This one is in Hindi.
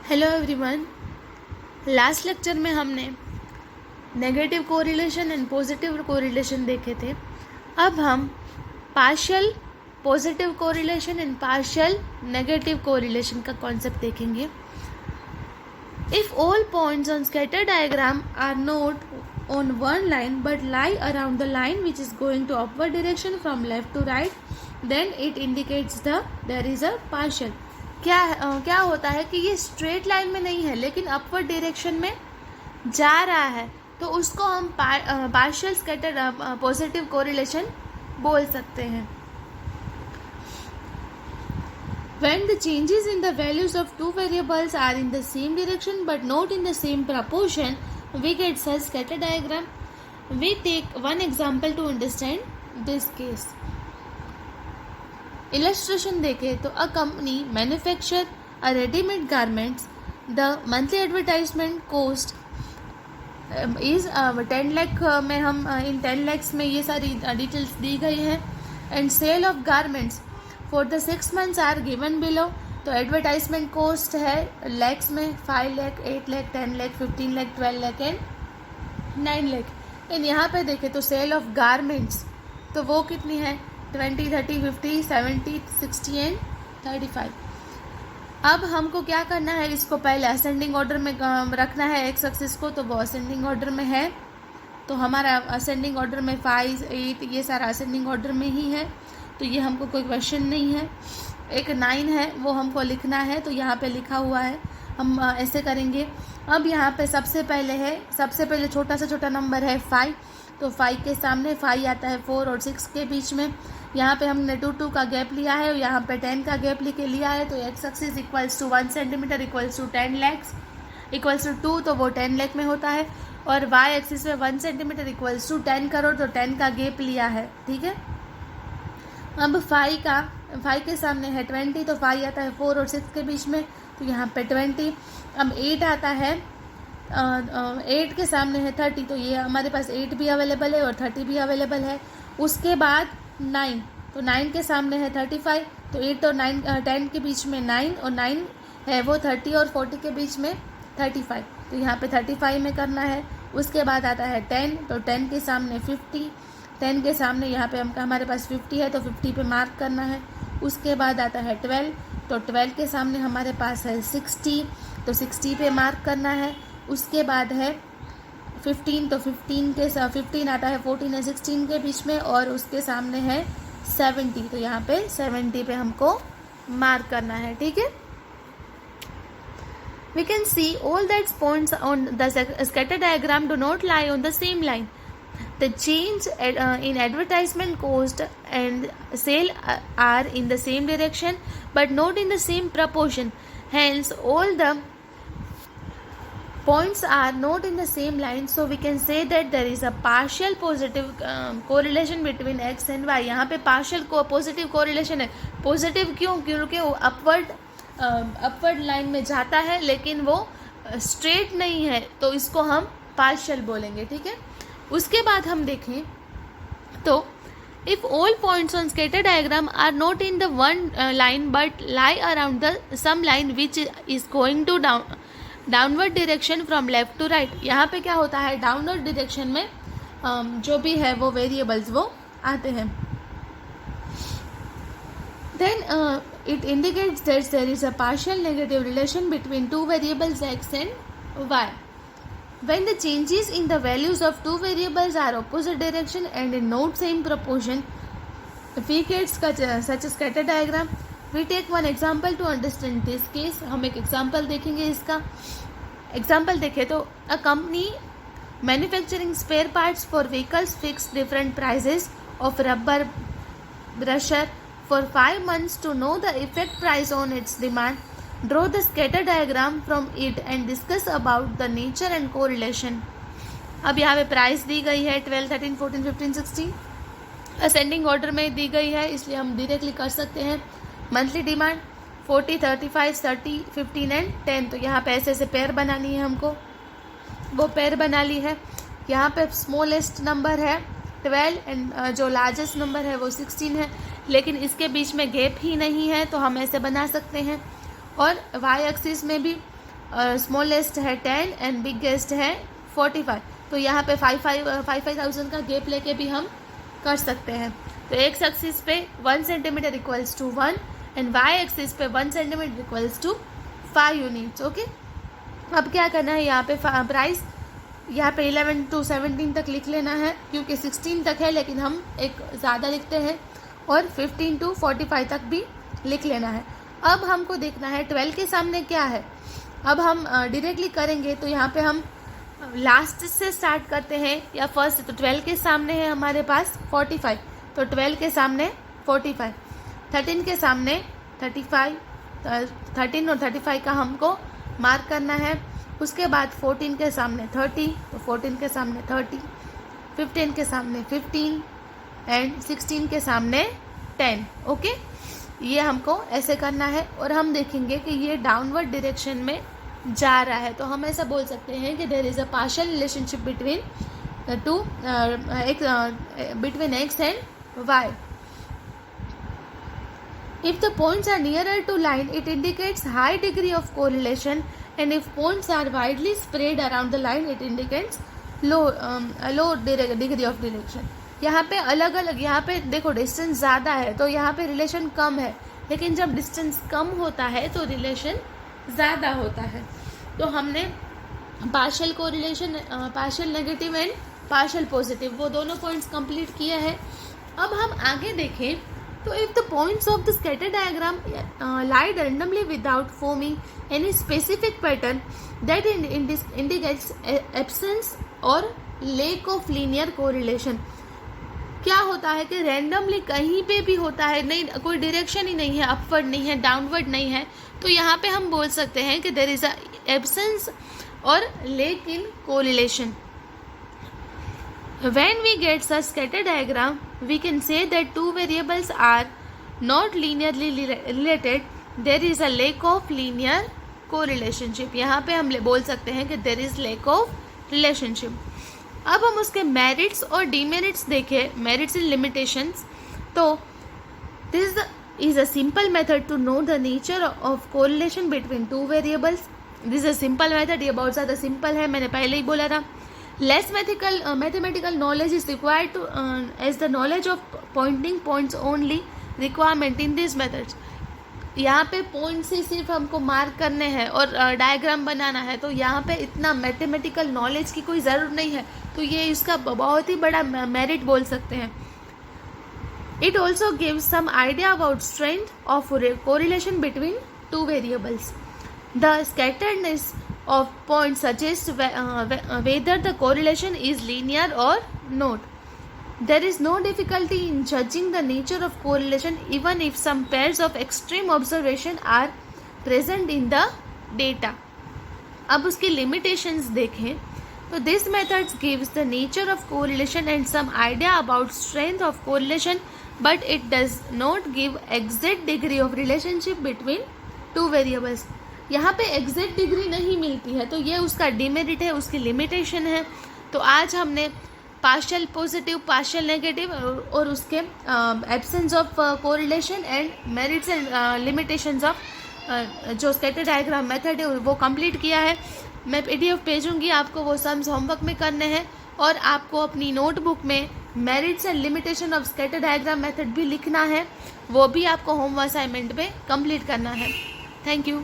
Hello everyone. लास्ट लेक्चर में हमने negative correlation and positive correlation देखे थे। अब हम partial positive correlation and partial negative correlation का कॉन्सेप्ट देखेंगे। If all points on scatter diagram are not on one line but lie around the line which is going to upward direction from left to right, then it indicates there is a partial। क्या होता है कि ये स्ट्रेट लाइन में नहीं है लेकिन अपवर्ड डायरेक्शन में जा रहा है, तो उसको हम पार्शियल स्कैटर पॉजिटिव कोरिलेशन बोल सकते हैं। When the changes in the values of two variables are in the same direction but not in the same proportion, we get such scatter diagram। We take one example to understand this case। Illustration देखें तो a company manufacture a ready-made garments। The monthly advertisement cost is 10 lakh में हम इन 10 lakhs में ये सारी डिटेल्स दी गई है। And sale of garments for the 6 months are given below. तो एडवर्टाइजमेंट कोस्ट है लैक्स में 5 लाख, 8 लाख, 10 लाख, 15 लाख, 12 लाख एंड 9 लाख। एंड यहाँ पे देखें तो सेल ऑफ गारमेंट्स तो वो कितनी है 20, 30, 50, 70, 60 एंड 35। अब हमको क्या करना है, इसको पहले असेंडिंग ऑर्डर में रखना है एक्स एक्सिस को, तो वो असेंडिंग ऑर्डर में है। तो हमारा असेंडिंग ऑर्डर में 5, 8 ये सारा असेंडिंग ऑर्डर में ही है, तो ये हमको कोई क्वेश्चन नहीं है। एक 9 है वो हमको लिखना है, तो यहाँ पे लिखा हुआ है, हम ऐसे करेंगे। अब यहाँ पे सबसे पहले छोटा से छोटा नंबर है 5, तो 5 के सामने 5 आता है 4 और 6 के बीच में। यहाँ पे हमने 2 का गैप लिया है और यहाँ पे 10 का गैप लेके लिया है। तो x axis equals to 1 centimetre equals to 10 lakhs equals to 2, तो वो 10 लाख में होता है। और वाई एक्सिस में 1 सेंटीमीटर इक्वल्स टू 10 करोड़, तो 10 का गैप लिया है, ठीक है। अब 5 के सामने है 20, तो 5 आता है 4 और 6 के बीच में, तो यहाँ पे 20। अब 8 आता है 8 के सामने है 30, तो ये हमारे पास 8 भी अवेलेबल है और 30 भी अवेलेबल है। उसके बाद 9, तो 9 के सामने है 35, तो 8 और 9 10 के बीच में 9 और 9 है वो 30 और 40 के बीच में 35, तो यहाँ पे 35 में करना है। उसके बाद आता है 10, तो 10 के सामने 50, 10 के सामने यहाँ पे हमारे पास 50 है, तो 50 पे मार्क करना है। उसके बाद आता है 12, तो 12 के सामने हमारे पास है 60, तो 60 पे मार्क करना है। उसके बाद है 15, तो 15 आता है 14 और 16 के बीच में, और उसके सामने है 70, तो यहाँ पे 70 पे हमको मार्क करना है, ठीक है। We can see all that points on the scatter diagram do not lie on the same line। The change in advertisement cost and sale are in the same direction but not in the same proportion. Hence, all the points are not in the same line, so we can say that there is a partial positive correlation between x and y। यहाँ पे partial positive correlation है। positive क्योंकि वो upward line में जाता है लेकिन वो straight नहीं है, तो इसको हम partial बोलेंगे, ठीक है। उसके बाद हम देखें तो if all points on scatter diagram are not in the one line but lie around the some line which is going to downward direction from left to right। यहाँ पे क्या होता है, डाउनवर्ड डायरेक्शन में जो भी है वो वेरिएबल्स वो आते हैं। Then it indicates that there is a partial negative relation between two variables x and y। When the changes in the values of two variables are opposite direction and in not same proportion, we get such a scatter diagram। We take one example to understand this case। हम एक example देखेंगे। इसका example देखें तो a company manufacturing spare parts for vehicles fixed different prices of rubber brusher for 5 months to know the effect price on its demand। Draw the scatter diagram from it and discuss about the nature and correlation। अब यहाँ पे प्राइस दी गई है 12, 13, 14, 15, 16 असेंडिंग ऑर्डर में दी गई है, इसलिए हम डायरेक्टली कर सकते हैं। मंथली डिमांड 40, 35, 30, 15 एंड 10, तो यहाँ पे ऐसे पेयर बनानी है हमको, वो पेयर बना ली है। यहाँ पे स्मॉलेस्ट नंबर है 12 एंड जो लार्जेस्ट नंबर है वो 16 है, लेकिन इसके बीच में गैप ही नहीं है, तो हम ऐसे बना सकते हैं। और वाई एक्सिस में भी स्मॉलेस्ट है 10 एंड बिगेस्ट है 45। तो यहाँ पे 5,000 का गैप लेके भी हम कर सकते हैं। तो एक्स एक्सिस पे 1 centimetre equals to 1 and y axis पे 1 centimetre equals to 5 units. Okay, अब क्या करना है, यहाँ पे प्राइस यहाँ पे 11 to 17 तक लिख लेना है, क्योंकि 16 तक है लेकिन हम एक ज़्यादा लिखते हैं, और 15 to 45 तक भी लिख लेना है। अब हमको देखना है 12 के सामने क्या है। अब हम डायरेक्टली करेंगे तो यहाँ पे हम लास्ट से स्टार्ट करते हैं या फर्स्ट से। तो 12 के सामने है हमारे पास 45, तो 12 के सामने 45, 13 के सामने 35, 13 और 35 का हमको मार्क करना है। उसके बाद 14 के सामने 30, तो 14 के सामने 30, 15 के सामने 15 एंड 16 के सामने 10। ओके, ये हमको ऐसे करना है और हम देखेंगे कि ये डाउनवर्ड डायरेक्शन में जा रहा है। तो हम ऐसा बोल सकते हैं कि there is a partial relationship between between x and y. If the points are nearer to line, it indicates high degree of correlation, and if points are widely spread around the line, it indicates low degree of direction. यहाँ पे अलग अलग, यहाँ पे देखो डिस्टेंस ज़्यादा है तो यहाँ पे रिलेशन कम है, लेकिन जब डिस्टेंस कम होता है तो रिलेशन ज़्यादा होता है। तो हमने partial correlation, partial negative and partial positive, वो दोनों पॉइंट्स कंप्लीट किए हैं। अब हम आगे देखें तो if the points of the scatter diagram lie randomly without forming any specific pattern, that indicates absence or lack of linear correlation। क्या होता है कि रैंडमली कहीं पे भी होता है, नहीं कोई डायरेक्शन ही नहीं है, अपवर्ड नहीं है, डाउनवर्ड नहीं है, तो यहाँ पे हम बोल सकते हैं कि देयर इज अ एब्सेंस और lake in correlation. When we get such scatter diagram, we can say that two variables are not linearly related. There is a lack of linear correlationship। यहाँ पे हम बोल सकते हैं कि there is lack of relationship। अब हम उसके merits और demerits देखें, merits and limitations। तो this is a simple method to know the nature of correlation between two variables। This is a simple method, ये बहुत ज़्यादा simple है, मैंने पहले ही बोला था। Less mathematical knowledge is required to as the knowledge of pointing points only requirement in these methods। यहाँ पे पॉइंट से सिर्फ हमको मार्क करने हैं और डायग्राम बनाना है, तो यहाँ पे इतना मैथमेटिकल नॉलेज की कोई ज़रूरत नहीं है, तो ये इसका बहुत ही बड़ा मेरिट बोल सकते हैं। It also gives some idea about strength of correlation between two variables। The scatteredness of points suggests whether the correlation is linear or not। There is no difficulty in judging the nature of correlation even if some pairs of extreme observation are present in the data। अब उसकी limitations देखें तो this method gives the nature of correlation and some idea about strength of correlation, but it does not give exact degree of relationship between two variables। यहाँ पे एग्जैक्ट डिग्री नहीं मिलती है, तो ये उसका डिमेरिट है, उसकी लिमिटेशन है। तो आज हमने पार्शियल पॉजिटिव, पार्शियल नेगेटिव और उसके absence of correlation and merits and limitations of जो स्कैटर डायग्राम मेथड है वो कंप्लीट किया है। मैं PDF भेजूँगी आपको, वो सम्स होमवर्क में करने हैं, और आपको अपनी नोटबुक में merits and limitation of scatter diagram method भी लिखना है, वो भी आपको होम असाइनमेंट में कंप्लीट करना है। Thank you.